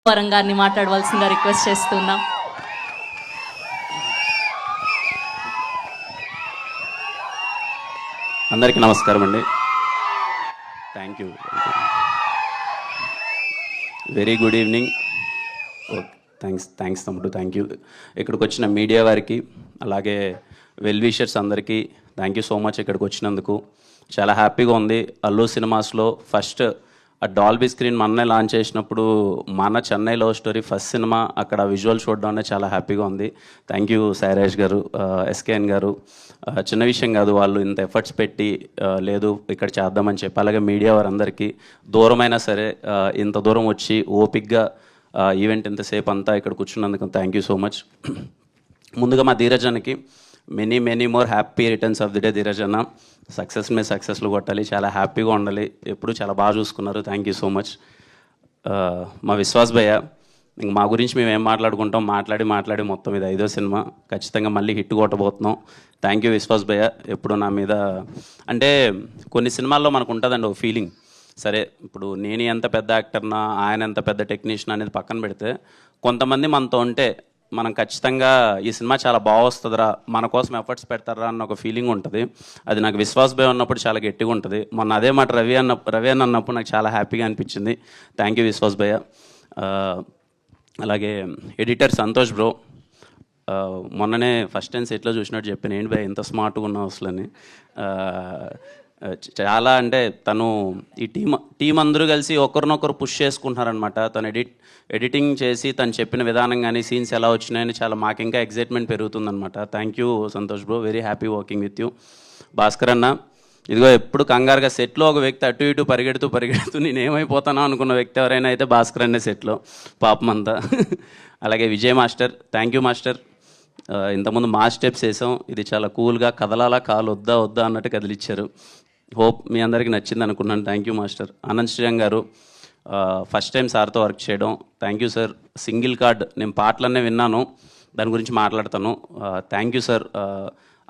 వరం గారిని మాట్లాడవలసిందిగా రిక్వెస్ట్ చేస్తున్నాం. అందరికీ నమస్కారం అండి. Thank you. Very good evening. Thanks తమ్ముడు. Thank you. ఇక్కడికి వచ్చిన మీడియా వారికి, అలాగే వెల్ విషర్స్ అందరికీ థ్యాంక్ యూ సో మచ్. ఇక్కడికి వచ్చినందుకు చాలా హ్యాపీగా ఉంది. అల్లు సినిమాస్లో ఫస్ట్ ఆ డాల్బీ స్క్రీన్ మొన్నే లాంచ్ చేసినప్పుడు మన Chennai love story first cinema అక్కడ విజువల్ చూడడం చాలా హ్యాపీగా ఉంది. థ్యాంక్ యూ సాయిరాజ్ గారు, ఎస్కేఎన్ గారు. చిన్న విషయం కాదు, వాళ్ళు ఇంత ఎఫర్ట్స్ పెట్టి లేదు ఇక్కడ చేద్దామని చెప్పి, అలాగే మీడియా వారందరికీ దూరమైనా సరే ఇంత దూరం వచ్చి ఓపిక్గా ఈవెంట్ ఇంతసేపు అంతా ఇక్కడ కూర్చున్నందుకు థ్యాంక్ యూ సో మచ్. ముందుగా మా ధీరజన్కి many more happy returns of the day. Dheeraj అన్న సక్సెస్ మీద సక్సెస్లు కొట్టాలి, చాలా హ్యాపీగా ఉండాలి, ఎప్పుడు చాలా బాగా చూసుకున్నారు. Thank you so much. మా విశ్వాస్ భయ్య, ఇంక మా గురించి మేము ఏం మాట్లాడుకుంటాం, మాట్లాడి మొత్తం ఇది 5వ సినిమా, ఖచ్చితంగా మళ్ళీ హిట్ కొట్టబోతున్నాం. థ్యాంక్ యూ విశ్వాస్ భయ్య. ఎప్పుడు నా మీద అంటే కొన్ని సినిమాల్లో మనకు ఉంటుందండి ఒక ఫీలింగ్, సరే ఇప్పుడు నేను ఎంత పెద్ద యాక్టర్నా, ఆయన ఎంత పెద్ద టెక్నీషియన్ అనేది పక్కన పెడితే, కొంతమంది మనతో ఉంటే మనం ఖచ్చితంగా ఈ సినిమా చాలా బాగా వస్తుందిరా, మన కోసం ఎఫర్ట్స్ పెడతారా అన్న ఒక ఫీలింగ్ ఉంటుంది. అది నాకు విశ్వాస్ భయ్య ఉన్నప్పుడు చాలా గట్టిగా ఉంటుంది. మొన్న అదే మాట రవి అన్న అన్నప్పుడు నాకు చాలా హ్యాపీగా అనిపించింది. థ్యాంక్ యూ విశ్వాస్ భయ్య. అలాగే ఎడిటర్ సంతోష్ బ్రో, మొన్ననే ఫస్ట్ టైం సెట్లో చూసినట్టు చెప్పాను, ఏంటి భయ్య ఇంత స్మార్ట్గా ఉన్నావు అసలని. చాలా అంటే తను ఈ టీం అందరూ కలిసి ఒకరినొకరు పుష్ చేసుకుంటున్నారనమాట. తను ఎడిటింగ్ చేసి తను చెప్పిన విధానం కానీ సీన్స్ ఎలా వచ్చినాయని చాలా మాకు ఇంకా ఎగ్జైట్మెంట్ పెరుగుతుందనమాట. Thank you Santosh bro, very happy working with you. Bhaskar అన్న, ఇదిగో ఎప్పుడు కంగారుగా సెట్లో ఒక వ్యక్తి అటు ఇటు పరిగెడుతూ నేను ఏమైపోతానో అనుకున్న వ్యక్తి ఎవరైనా అయితే భాస్కర్ అన్నే సెట్లో, పాపమంతా. అలాగే Vijay master, thank you master. ఇంతకుముందు మా స్టెప్స్ వేసాం, ఇది చాలా కూల్గా కదలాలా, కాలు వద్దా అన్నట్టు కదిలిచ్చారు. హోప్ మీ అందరికీ నచ్చింది అనుకున్నాను. Thank you master. Anand Srirang గారు, ఫస్ట్ టైం సార్తో వర్క్ చేయడం, thank you sir. Single card నేను పాటలన్నీ విన్నాను, దాని గురించి మాట్లాడతాను. థ్యాంక్ యూ సార్,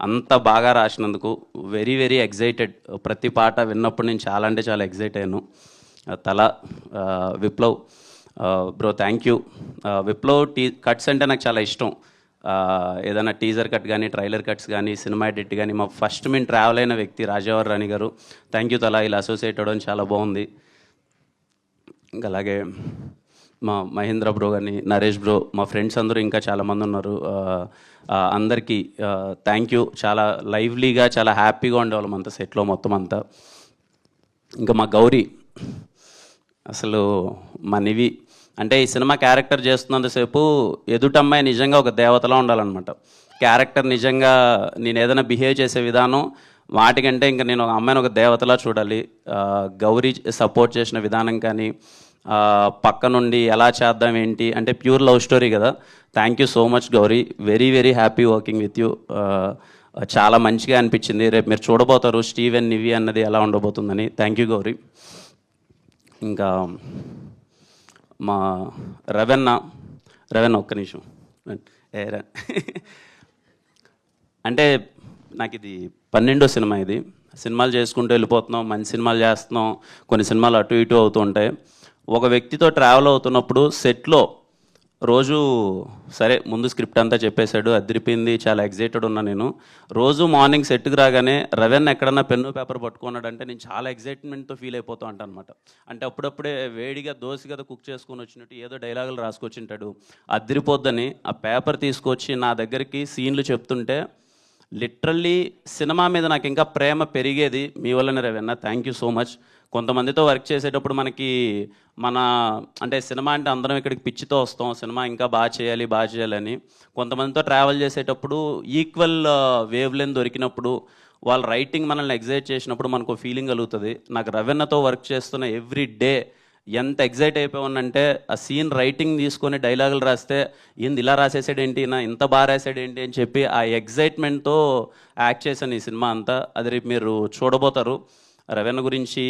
అంత బాగా రాసినందుకు. వెరీ ఎగ్జైటెడ్, ప్రతి పాట విన్నప్పుడు నేను చాలా అంటే చాలా ఎగ్జైట్ అయ్యాను. Viplav bro, thank you. Viplav cuts అంటే నాకు చాలా ఇష్టం. ఏదైనా టీజర్ కట్ కానీ, ట్రైలర్ కట్స్ కానీ, సినిమా ఎడిట్ కానీ, మా ఫస్ట్ మేము ట్రావెల్ అయిన వ్యక్తి రాజావర్ రాణి గారు, థ్యాంక్ యూ. ఇలా అసోసియేట్ అవ్వడం చాలా బాగుంది. ఇంకా అలాగే మా మహేంద్ర బ్రో కానీ, నరేష్ బ్రో, మా ఫ్రెండ్స్ అందరూ ఇంకా చాలామంది ఉన్నారు. అందరికీ థ్యాంక్ యూ. చాలా లైవ్లీగా చాలా హ్యాపీగా ఉండేవాళ్ళం అంతా సెట్లో మొత్తం అంతా. ఇంకా మా గౌరీ, అసలు మా నివి అంటే ఈ సినిమా క్యారెక్టర్ చేస్తున్నంతసేపు ఎదుటమ్మాయి నిజంగా ఒక దేవతలా ఉండాలన్నమాట. క్యారెక్టర్ నిజంగా నేను ఏదైనా బిహేవ్ చేసే విధానం వాటికంటే ఇంకా నేను ఒక అమ్మాయిని ఒక దేవతలా చూడాలి. గౌరీ సపోర్ట్ చేసిన విధానం కానీ, పక్క నుండి ఎలా చేద్దాం ఏంటి అంటే ప్యూర్ లవ్ స్టోరీ కదా. Thank you so much Gauri, very happy working with you. చాలా మంచిగా అనిపించింది. రేపు మీరు చూడబోతారు స్టీవెన్ నివి అన్నది ఎలా ఉండబోతుందని. Thank you Gauri. ఇంకా మా రవెన్న ఒక్క నిమిషం. అంటే నాకు ఇది 12వ సినిమా. ఇది సినిమాలు చేసుకుంటూ వెళ్ళిపోతున్నాం, మంచి సినిమాలు చేస్తున్నాం, కొన్ని సినిమాలు అటు ఇటు అవుతూ ఉంటాయి. ఒక వ్యక్తితో ట్రావెల్ అవుతున్నప్పుడు సెట్లో రోజు సరే ముందు స్క్రిప్ట్ అంతా చెప్పేశాడు, అదిరిపోయింది, చాలా ఎగ్జైటెడ్ ఉన్నా నేను. రోజు మార్నింగ్ సెట్కి రాగానే రవెన్న ఎక్కడన్నా పెన్ను పేపర్ పట్టుకున్నాడంటే నేను చాలా ఎగ్జైట్మెంట్తో ఫీల్ అయిపోతూ ఉంటాను అనమాట. అంటే అప్పుడప్పుడే వేడిగా దోశ కదా కుక్ చేసుకొని వచ్చినట్టు ఏదో డైలాగులు రాసుకొచ్చింటాడు, అదిరిపోద్దని ఆ పేపర్ తీసుకొచ్చి నా దగ్గరికి సీన్లు చెప్తుంటే లిటరల్లీ సినిమా మీద నాకు ఇంకా ప్రేమ పెరిగేది మీ వల్లనే Ravanna. Thank you so much. కొంతమందితో వర్క్ చేసేటప్పుడు మనకి అంటే సినిమా అంటే అందరం ఇక్కడికి పిచ్చితో వస్తాం, సినిమా ఇంకా బాగా చేయాలని. కొంతమందితో ట్రావెల్ చేసేటప్పుడు ఈక్వల్ వేవ్ లెంత్ దొరికినప్పుడు, వాళ్ళ రైటింగ్ మనల్ని ఎగ్జైట్ చేసినప్పుడు మనకు ఫీలింగ్ కలుగుతుంది. నాకు రవెన్నతో వర్క్ చేస్తున్న ఎవ్రీ డే ఎంత ఎగ్జైట్ అయిపోయానంటే, ఆ సీన్ రైటింగ్ తీసుకొని డైలాగులు రాస్తే ఏంది ఇలా రాసేసాడేంటి, నా ఇంత బాగా రాసాడేంటి అని చెప్పి ఆ ఎగ్జైట్మెంట్తో యాక్ట్ చేశాను ఈ సినిమా అంతా. అది రేపు మీరు చూడబోతారు. రవెన్న గురించి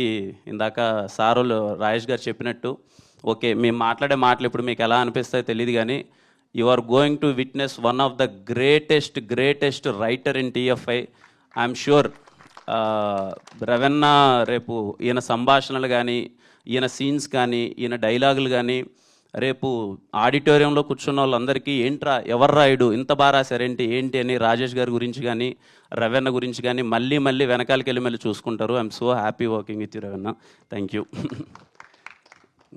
ఇందాక సారులు రాజేష్ గారు చెప్పినట్టు, ఓకే మేము మాట్లాడే మాటలు ఇప్పుడు మీకు ఎలా అనిపిస్తాయో తెలియదు కానీ, you are going to witness one of the greatest writer in TFI. I'm sure రవెన్న రేపు ఈయన సంభాషణలు కానీ, ఈయన సీన్స్ కానీ, ఈయన డైలాగులు కానీ రేపు ఆడిటోరియంలో కూర్చున్న వాళ్ళందరికీ ఏంట్రా ఎవరు రాయుడు ఇంత బాగా రాశారేంటి ఏంటి అని రాజేష్ గారి గురించి కానీ రవెన్న గురించి కానీ మళ్ళీ మళ్ళీ వెనకాలకి వెళ్ళి మళ్ళీ చూసుకుంటారు. I'm so happy working with you Ravanna, thank you.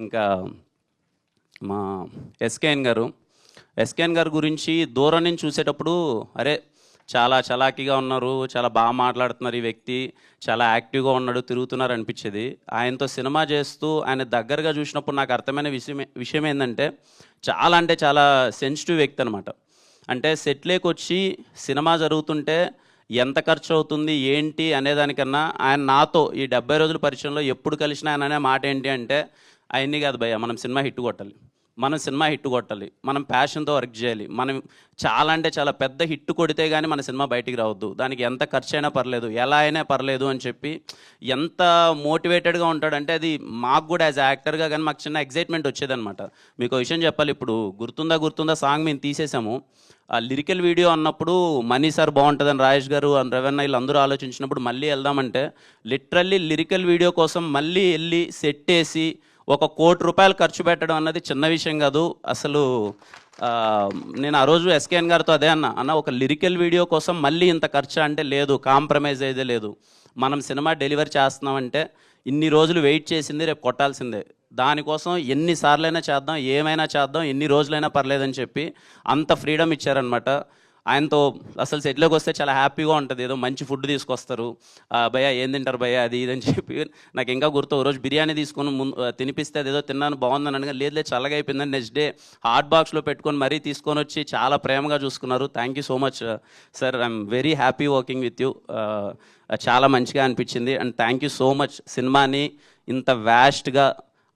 ఇంకా మా ఎస్కేఎన్ గారు గురించి దూరం నుంచి చూసేటప్పుడు అరే చాలా చలాకీగా ఉన్నారు, చాలా బాగా మాట్లాడుతున్నారు, ఈ వ్యక్తి చాలా యాక్టివ్గా ఉన్నాడు, తిరుగుతున్నారు అనిపించేది. ఆయనతో సినిమా చేస్తూ ఆయన దగ్గరగా చూసినప్పుడు నాకు అర్థమైన విషయం ఏంటంటే చాలా సెన్సిటివ్ వ్యక్తి అనమాట. అంటే సెట్లోకి వచ్చి సినిమా జరుగుతుంటే ఎంత ఖర్చు అవుతుంది ఏంటి అనేదానికన్నా ఆయన నాతో ఈ 70 రోజుల పరిచయంలో ఎప్పుడు కలిసినా ఆయన అనే మాట ఏంటి అంటే అవన్నీ కాదు భయ్య, మనం సినిమా హిట్ కొట్టాలి, మనం ప్యాషన్తో వర్క్ చేయాలి, మనం చాలా పెద్ద హిట్ కొడితే కానీ మన సినిమా బయటికి రావద్దు, దానికి ఎంత ఖర్చు అయినా పర్లేదు, ఎలా అయినా పర్లేదు అని చెప్పి ఎంత మోటివేటెడ్గా ఉంటాడంటే అది మాకు కూడా యాజ్ యాక్టర్గా కానీ మాకు చిన్న ఎగ్జైట్మెంట్ వచ్చేదనమాట. మీకు విషయం చెప్పాలి, ఇప్పుడు గుర్తుందా సాంగ్ మేము తీసేసాము, ఆ లిరికల్ వీడియో అన్నప్పుడు మనీ సార్ బాగుంటుందని రాజేష్ గారు రవెన్న వీళ్ళందరూ ఆలోచించినప్పుడు మళ్ళీ వెళ్దామంటే లిటరల్లీ లిరికల్ వీడియో కోసం మళ్ళీ వెళ్ళి సెట్ వేసి ₹1 కోటి ఖర్చు పెట్టడం అన్నది చిన్న విషయం కాదు అసలు. నేను ఆ రోజు ఎస్కేఎన్ గారితో అదే అన్న ఒక లిరికల్ వీడియో కోసం మళ్ళీ ఇంత ఖర్చు అంటే లేదు, కాంప్రమైజ్ అయితే లేదు, మనం సినిమా డెలివరీ చేస్తున్నామంటే ఇన్ని రోజులు వెయిట్ చేసింది రేపు కొట్టాల్సిందే, దానికోసం ఎన్నిసార్లైనా చేద్దాం, ఏమైనా చేద్దాం, ఎన్ని రోజులైనా పర్లేదని చెప్పి అంత ఫ్రీడమ్ ఇచ్చారనమాట. ఆయనతో అసలు సెట్లోకి వస్తే చాలా హ్యాపీగా ఉంటుంది, ఏదో మంచి ఫుడ్ తీసుకొస్తారు, భయ్యా ఏం తింటారు భయ్యా అది ఇదని చెప్పి. నాకు ఇంకా గుర్తు రోజు బిర్యానీ తీసుకొని తినిపిస్తే అదేదో తిన్నాను బాగుందని అనగా లేదు చల్లగా అయిపోయిందని నెక్స్ట్ డే హాట్ బాక్స్లో పెట్టుకొని మరీ తీసుకొని వచ్చి చాలా ప్రేమగా చూసుకున్నారు. Thank you so much sir, I'm very happy working with you, చాలా మంచిగా అనిపించింది. And thank you so much సినిమాని ఇంత వ్యాస్ట్గా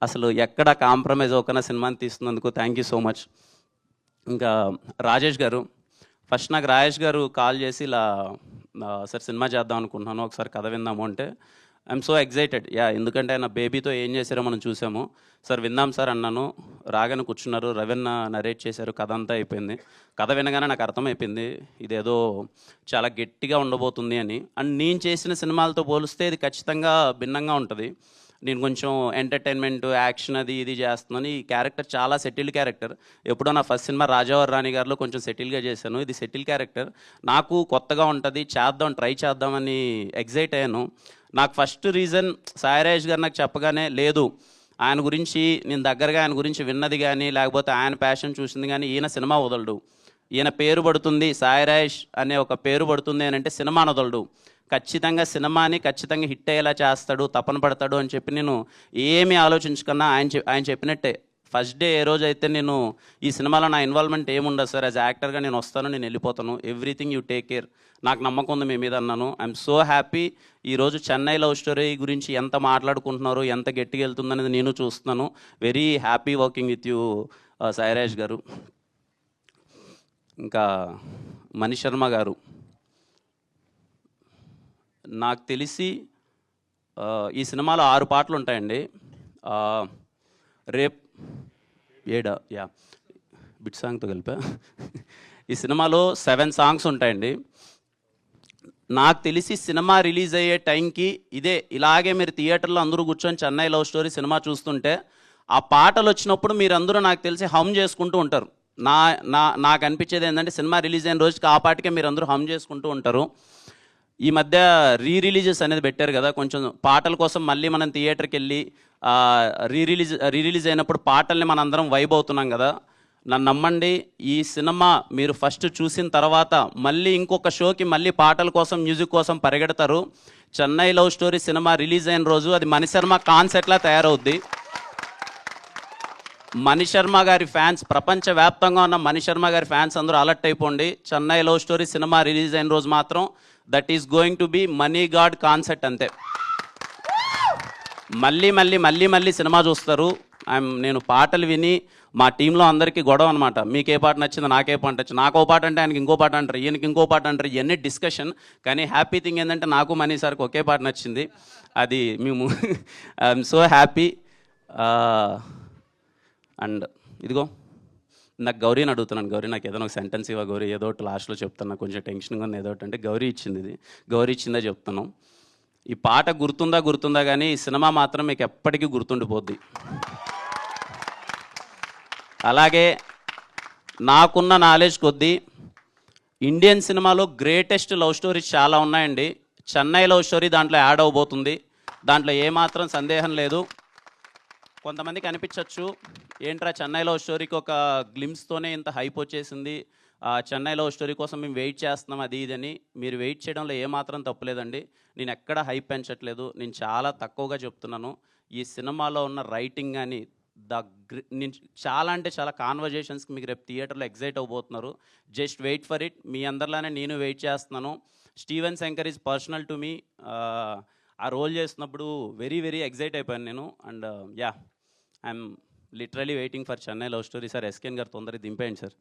అసలు ఎక్కడ కాంప్రమైజ్ అవ్వకుండా సినిమాని తీస్తున్నందుకు థ్యాంక్ యూ సో మచ్. ఇంకా రాజేష్ గారు, ఫస్ట్ నాకు రాజేష్ గారు కాల్ చేసి ఇలా సార్ సినిమా చేద్దాం అనుకుంటున్నాను, ఒకసారి కథ విందాము అంటే ఐఎమ్ సో ఎగ్జైటెడ్ ఎందుకంటే ఆయన బేబీతో ఏం చేశారో మనం చూసాము. సార్ విందాం సార్ అన్నాను, రాగానే కూర్చున్నారు, రవెన్న నరేట్ చేశారు, కథ అంతా అయిపోయింది. కథ వినగానే నాకు అర్థమైపోయింది ఇదేదో చాలా గట్టిగా ఉండబోతుంది అని. అండ్ నేను చేసిన సినిమాలతో పోలిస్తే ఇది ఖచ్చితంగా భిన్నంగా ఉంటుంది. నేను కొంచెం ఎంటర్టైన్మెంట్ యాక్షన్ అది ఇది చేస్తున్నాను, ఈ క్యారెక్టర్ చాలా సెటిల్డ్ క్యారెక్టర్. ఎప్పుడో నా ఫస్ట్ సినిమా రాజావారి రాణి గారిలో కొంచెం సెటిల్గా చేశాను, ఇది సెటిల్ క్యారెక్టర్, నాకు కొత్తగా ఉంటుంది, ట్రై చేద్దామని ఎగ్జైట్ అయ్యాను. నాకు ఫస్ట్ రీజన్ సాయిరాజ్ గారు నాకు చెప్పగానే లేదు ఆయన గురించి నేను దగ్గరగా ఆయన గురించి విన్నది కానీ లేకపోతే ఆయన ప్యాషన్ చూసింది కానీ ఈయన సినిమా వదలడు, ఈయన పేరు పడుతుంది సాయిరాజ్ అనే ఒక పేరు పడుతుంది అని అంటే సినిమా వదలడు, ఖచ్చితంగా సినిమాని ఖచ్చితంగా హిట్ అయ్యేలా చేస్తాడు, తపన పడతాడు అని చెప్పి నేను ఏమీ ఆలోచించకన్నా ఆయన చెప్పినట్టే ఫస్ట్ డే ఏ రోజు అయితే నేను ఈ సినిమాలో నా ఇన్వాల్వ్మెంట్ ఏముండదు సార్, యాజ్ యాక్టర్గా నేను వస్తాను, నేను వెళ్ళిపోతాను, ఎవ్రీథింగ్ యూ టేక్ కేర్, నాకు నమ్మకం ఉంది మీ మీద అన్నాను. I'm so happy. ఈరోజు చెన్నై లవ్ స్టోరీ గురించి ఎంత మాట్లాడుకుంటున్నారు, ఎంత గట్టిగా వెళ్తుందనేది నేను చూస్తున్నాను. Very happy working with you Sairaj గారు. ఇంకా మణి శర్మ గారు, నాకు తెలిసి ఈ సినిమాలో 6 పాటలు ఉంటాయండి, రేపు 7 బిట్ సాంగ్తో కలిపా. ఈ సినిమాలో 7 సాంగ్స్ ఉంటాయండి. నాకు తెలిసి సినిమా రిలీజ్ అయ్యే టైంకి ఇలాగే మీరు థియేటర్లో అందరూ కూర్చొని చెన్నై లవ్ స్టోరీ సినిమా చూస్తుంటే ఆ పాటలు వచ్చినప్పుడు మీరందరూ నాకు తెలిసి హమ్ చేసుకుంటూ ఉంటారు. నాకు అనిపించేది ఏంటంటే సినిమా రిలీజ్ అయిన రోజుకి ఆ పాటకే మీరందరూ హమ్ చేసుకుంటూ ఉంటారు. ఈ మధ్య రిలీజెస్ అనేది పెట్టారు కదా, కొంచెం పాటల కోసం మళ్ళీ మనం థియేటర్కి వెళ్ళి రిలీజ్ అయినప్పుడు పాటల్ని మనందరం వైబ్ అవుతున్నాం కదా. నన్ను నమ్మండి, ఈ సినిమా మీరు ఫస్ట్ చూసిన తర్వాత మళ్ళీ ఇంకొక షోకి మళ్ళీ పాటల కోసం మ్యూజిక్ కోసం పరిగెడతారు. చెన్నై లవ్ స్టోరీ సినిమా రిలీజ్ అయిన రోజు అది మణిశర్మ కాన్సెప్ట్లా తయారవుద్ది. మణిశర్మ గారి ఫ్యాన్స్, ప్రపంచవ్యాప్తంగా ఉన్న మణిశర్మ గారి ఫ్యాన్స్ అందరూ అలర్ట్ అయిపోండి. చెన్నై లవ్ స్టోరీ సినిమా రిలీజ్ అయిన రోజు మాత్రం that is going to be money God concept అంతే. మళ్ళీ సినిమా చూస్తారు. నేను పాటలు విని మా టీంలో అందరికీ గొడవ అనమాట, మీకు ఏ పాట నచ్చిందో నాకే పాట నచ్చింది, నాకు ఓ పాట అంటే ఆయనకి ఇంకో పాట అంటారు, ఈయనకి ఇంకో పాట అంటారు, ఇవన్నీ డిస్కషన్. కానీ హ్యాపీ థింగ్ ఏంటంటే నాకు మనీ సార్కి ఒకే పాట నచ్చింది, అది మేము ఐఎమ్ సో హ్యాపీ. అండ్ ఇదిగో నాకు గౌరీని అడుగుతున్నాను, గౌరీ నాకు ఏదైనా ఒక సెంటెన్స్ ఇవ్వ గౌరీ, ఏదో ఒకటి లాస్ట్లో చెప్తాను, నాకు కొంచెం టెన్షన్గా ఉంది ఏదో ఒకటి అంటే. గౌరీ ఇచ్చింది, ఇది గౌరీ ఇచ్చిందే చెప్తాను. ఈ పాట గుర్తుందా కానీ ఈ సినిమా మాత్రం మీకు ఎప్పటికీ గుర్తుండిపోద్ది. అలాగే నాకున్న నాలెడ్జ్ కొద్దీ ఇండియన్ సినిమాలో గ్రేటెస్ట్ లవ్ స్టోరీస్ చాలా ఉన్నాయండి. చెన్నై లవ్ స్టోరీ దాంట్లో యాడ్ అవబోతుంది, దాంట్లో ఏమాత్రం సందేహం లేదు. కొంతమందికి అనిపించవచ్చు ఏంట్రా చెన్నై లవ్ స్టోరీకి ఒక గ్లిమ్స్తోనే ఇంత హైప్ వచ్చేసింది, చెన్నై లవ్ స్టోరీ కోసం మేము వెయిట్ చేస్తున్నాం అది ఇదని. మీరు వెయిట్ చేయడంలో ఏమాత్రం తప్పులేదండి. నేను ఎక్కడ హైప్ పెంచట్లేదు, నేను చాలా తక్కువగా చెప్తున్నాను. ఈ సినిమాలో ఉన్న రైటింగ్ కానీ నేను చాలా అంటే చాలా కాన్వర్జేషన్స్కి మీకు రేపు థియేటర్లో ఎగ్జైట్ అవబోతున్నారు. Just wait for it. మీ అందరిలానే నేను వెయిట్ చేస్తున్నాను. Steven Shankar is personal to me. ఆ రోల్ చేస్తున్నప్పుడు వెరీ వెరీ ఎగ్జైట్ అయిపోయాను నేను. And yeah, I'm literally waiting for Chennai love story. Sir SKN గారు తొందరగా దింపేయండి సార్.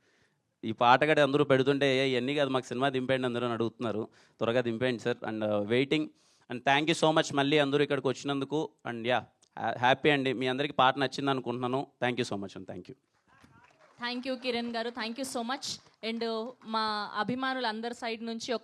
ఈ పాట కూడా అందరూ పెడుతుంటే ఇవన్నీ కాదు మాకు సినిమా దింపేయండి అందరూ అని అడుగుతున్నారు. త్వరగా దింపేయండి sir. And waiting. And thank you so much మళ్ళీ అందరూ ఇక్కడికి వచ్చినందుకు. అండ్ యా, హ్యాపీ అండి. మీ అందరికీ పాట నచ్చింది అనుకుంటున్నాను. థ్యాంక్ యూ సో మచ్ అండి. Thank you. Thank you Kiran గారు, thank you so much. And మా అభిమానులందరి సైడ్ నుంచి ఒక